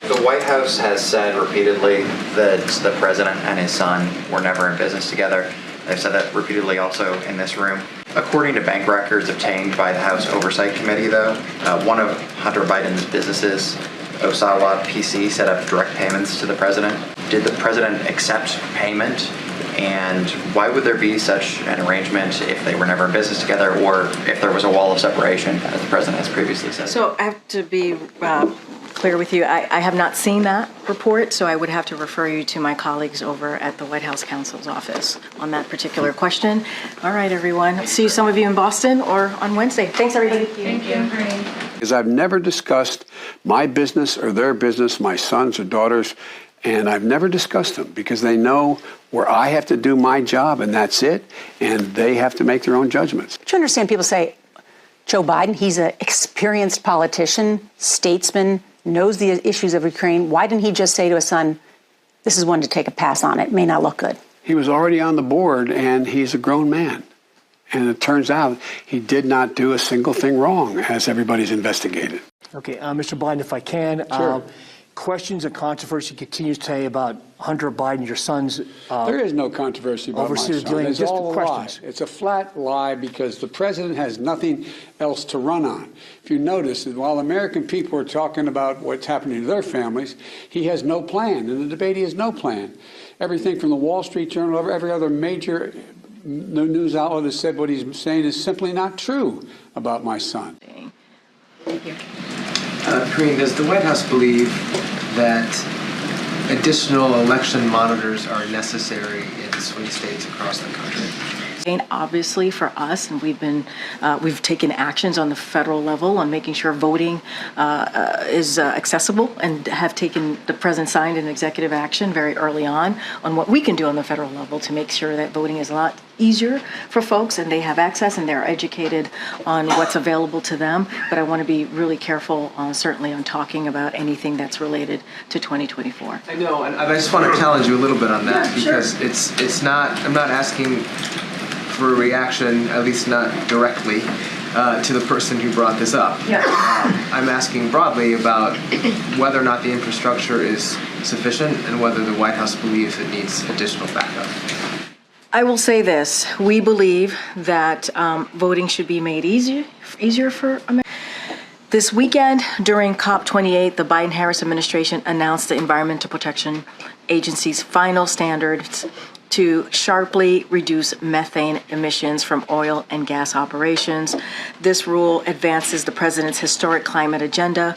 The White House has said repeatedly that the president and his son were never in business together. They've said that repeatedly also in this room. According to bank records obtained by the House Oversight Committee, though, one of Hunter Biden's businesses, Owasco PC, set up direct payments to the president. Did the president accept payment? And why would there be such an arrangement if they were never in business together, or if there was a wall of separation, as the president has previously said? So I have to be clear with you. I have not seen that report, so I would have to refer you to my colleagues over at the White House counsel's office on that particular question. All right, everyone. See some of you in Boston or on Wednesday. Thanks, everybody. Thank you. Because I've never discussed my business or their business, my sons or daughters, and I've never discussed them because they know where I have to do my job and that's it, and they have to make their own judgments. Do you understand people say, Joe Biden, he's an experienced politician, statesman, knows the issues of Ukraine. Why didn't he just say to his son, this is one to take a pass on, it may not look good? He was already on the board and he's a grown man. And it turns out he did not do a single thing wrong, as everybody's investigated. Okay, Mr. Biden, if I can. Sure. Questions and controversy continues today about Hunter Biden, your son's. There is no controversy about my son. It's all a lie. It's a flat lie because the president has nothing else to run on. If you notice, while American people are talking about what's happening to their families, he has no plan. In the debate, he has no plan. Everything from the Wall Street Journal, every other major news outlet has said what he's saying is simply not true about my son. Thank you. Karine, does the White House believe that additional election monitors are necessary in swing states across the country? Obviously for us, and we've taken actions on the federal level on making sure voting is accessible, and have taken, the president signed an executive action very early on what we can do on the federal level to make sure that voting is a lot easier for folks and they have access and they're educated on what's available to them. But I want to be really careful certainly on talking about anything that's related to 2024. I know, and I just want to challenge you a little bit on that, Yeah, because sure. it's not, I'm not asking for a reaction, at least not directly, to the person who brought this up. Yeah. I'm asking broadly about whether or not the infrastructure is sufficient and whether the White House believes it needs additional backup. I will say this. We believe that voting should be made easier for Americans. This weekend, during COP28, the Biden-Harris administration announced the Environmental Protection Agency's final standards to sharply reduce methane emissions from oil and gas operations. This rule advances the president's historic climate agenda,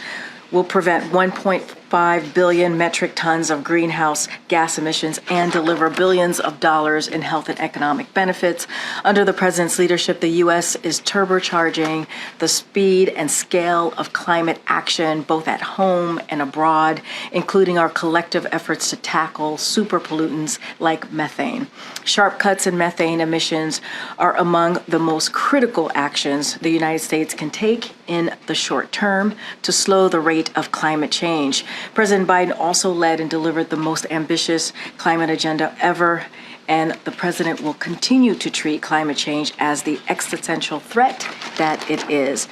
will prevent 1.5 billion metric tons of greenhouse gas emissions, and deliver billions of dollars in health and economic benefits. Under the president's leadership, the U.S. is turbocharging the speed and scale of climate action, both at home and abroad, including our collective efforts to tackle super pollutants like methane. Sharp cuts in methane emissions are among the most critical actions the United States can take in the short term to slow the rate of climate change. President Biden also led and delivered the most ambitious climate agenda ever, and the president will continue to treat climate change as the existential threat that it is.